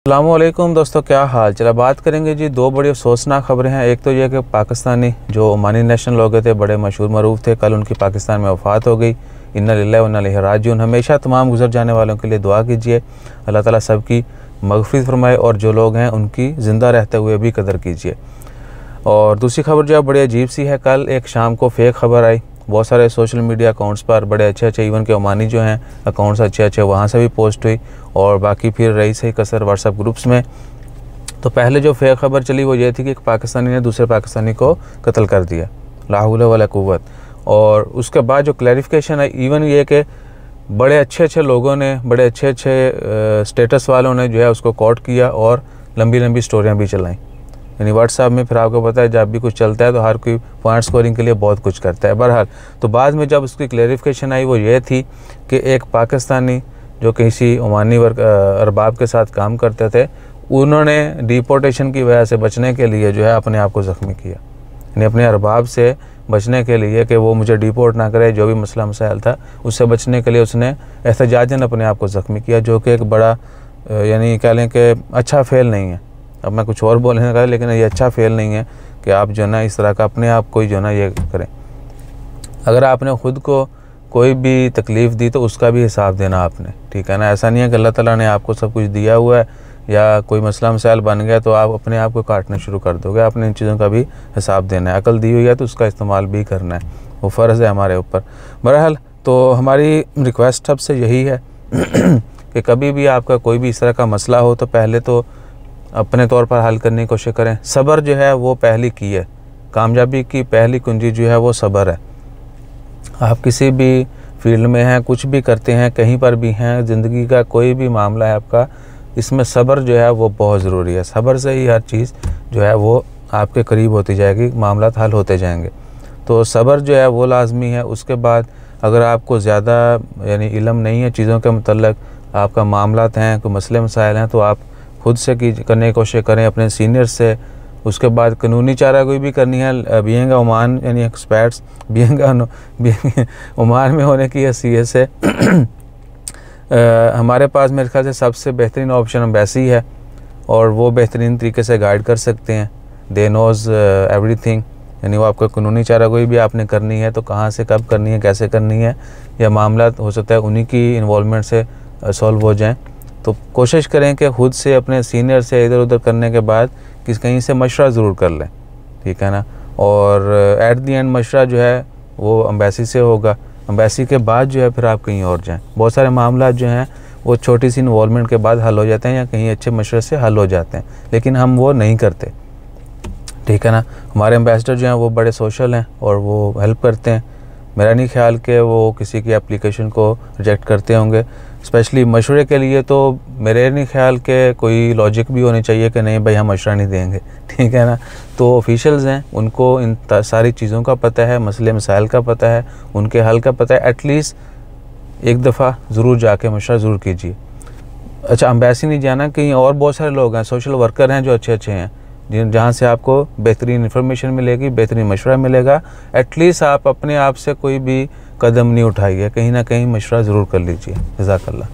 अस्सलामुअलैकुम दोस्तों, क्या हाल। चला बात करेंगे जी, दो बड़ी अफसोसनाक खबरें हैं। एक तो यह कि पाकिस्तानी जो ओमानी नेशनल लोग थे, बड़े मशहूर मरूफ थे, कल उनकी पाकिस्तान में वफ़ात हो गई। इन्ना लिल्लाहि व इन्ना इलैहि राजिऊन। हमेशा तमाम गुजर जाने वालों के लिए दुआ कीजिए, अल्लाह ताला सबकी मग़फ़िरत फरमाए और जो लोग हैं उनकी ज़िंदा रहते हुए भी कदर कीजिए। और दूसरी खबर जो है बड़ी अजीब सी है। कल एक शाम को फ़ेक खबर आई, बहुत सारे सोशल मीडिया अकाउंट्स पर बड़े अच्छे इवन के ओमानी जो हैं अकाउंट्स अच्छे वहाँ से भी पोस्ट हुई और बाकी फिर रही सही कसर व्हाट्सएप ग्रुप्स में। तो पहले जो फेक खबर चली वो ये थी कि एक पाकिस्तानी ने दूसरे पाकिस्तानी को कत्ल कर दिया, ला हौला वला कुव्वत। और उसके बाद जो क्लैरिफिकेशन है, इवन ये कि बड़े अच्छे लोगों ने, बड़े अच्छे स्टेटस वालों ने जो है उसको कोट किया और लंबी स्टोरियाँ भी चलाई। यानी व्हाट्सएप में फिर आपको पता है जब भी कुछ चलता है तो हर कोई पॉइंट स्कोरिंग के लिए बहुत कुछ करता है। बहरहाल तो बाद में जब उसकी क्लैरिफिकेशन आई वो ये थी कि एक पाकिस्तानी जो किसी ओमानी अरबाब के साथ काम करते थे, उन्होंने डिपोर्टेशन की वजह से बचने के लिए जो है अपने आप को ज़ख्मी किया। यानी अपने अरबाब से बचने के लिए कि वो मुझे डिपोर्ट ना करे, जो भी मसला मसाइल था उससे बचने के लिए उसने एहतजाजन अपने आप को ज़ख्मी किया, जो कि एक बड़ा यानी कह लें कि अच्छा फेल नहीं है। अब मैं कुछ और बोलने का, लेकिन ये अच्छा फेल नहीं है कि आप जो ना इस तरह का अपने आप को जो ना ये करें। अगर आपने ख़ुद को कोई भी तकलीफ़ दी तो उसका भी हिसाब देना आपने, ठीक है ना। ऐसा नहीं है कि अल्लाह ताला ने आपको सब कुछ दिया हुआ है या कोई मसला मसाइल बन गया तो आप अपने आप को काटना शुरू कर दोगे। आपने इन चीज़ों का भी हिसाब देना है। अकल दी हुई है तो उसका इस्तेमाल भी करना है, वो फ़र्ज़ है हमारे ऊपर। बहरहाल तो हमारी रिक्वेस्ट सबसे यही है कि कभी भी आपका कोई भी इस तरह का मसला हो तो पहले तो अपने तौर पर हल करने की कोशिश करें। सब्र जो है वो पहली की है, कामयाबी की पहली कुंजी जो है वो सब्र है। आप किसी भी फील्ड में हैं, कुछ भी करते हैं, कहीं पर भी हैं, ज़िंदगी का कोई भी मामला है आपका, इसमें सब्र जो है वो बहुत ज़रूरी है। सब्र से ही हर चीज़ जो है वो आपके करीब होती जाएगी, मामला हल होते जाएंगे। तो सब्र जो है वो लाजमी है। उसके बाद अगर आपको ज़्यादा यानी इल्म नहीं है चीज़ों के मतलब, आपका मामलात हैं, कोई मसले मसाइल हैं, तो आप खुद से करने की कोशिश करें, अपने सीनियर से। उसके बाद कानूनी चारागोई भी करनी है। बीइंग ओमान यानी एक्सपर्ट्स, बीइंग ओमान में होने की हैसियत से हमारे पास मेरे ख्याल से सबसे बेहतरीन ऑप्शन एम्बेसी है और वो बेहतरीन तरीके से गाइड कर सकते हैं। दे नोज़ एवरीथिंग। यानी वो आपको कानूनी चारागोई भी आपने करनी है तो कहाँ से कब करनी है, कैसे करनी है, या मामला हो सकता है उन्हीं की इन्वॉल्वमेंट से सॉल्व हो जाएँ। तो कोशिश करें कि ख़ुद से, अपने सीनियर से इधर उधर करने के बाद कहीं से मशवरा ज़रूर कर लें, ठीक है ना। और एट दी एंड मशवरा जो है वो एम्बेसी से होगा। एम्बेसी के बाद जो है फिर आप कहीं और जाएं। बहुत सारे मामला जो हैं वो छोटी सी इन्वॉल्वमेंट के बाद हल हो जाते हैं या कहीं अच्छे मशवरे से हल हो जाते हैं, लेकिन हम वो नहीं करते, ठीक है ना। हमारे एम्बेसडर जो हैं वो बड़े सोशल हैं और वो हेल्प करते हैं। मेरा नहीं ख्याल कि वो किसी की एप्लीकेशन को रिजेक्ट करते होंगे, स्पेशली मशवरे के लिए। तो मेरे नहीं ख्याल के कोई लॉजिक भी होनी चाहिए कि नहीं भाई हम मशवरा नहीं देंगे, ठीक है ना। तो ऑफिशियल्स हैं, उनको इन सारी चीज़ों का पता है, मसले मसाइल का पता है, उनके हल का पता है। एटलीस्ट एक दफ़ा ज़रूर जाके मशवरा ज़रूर कीजिए। अच्छा, एम्बेसी नहीं जाना, कहीं और बहुत सारे लोग हैं, सोशल वर्कर हैं जो अच्छे हैं, जहाँ से आपको बेहतरीन इन्फॉर्मेशन मिलेगी, बेहतरीन मशवरा मिलेगा। एटलीस्ट आप अपने आप से कोई भी कदम नहीं उठाइए, कहीं ना कहीं मशवरा ज़रूर कर लीजिए। जज़ाकल्लाह।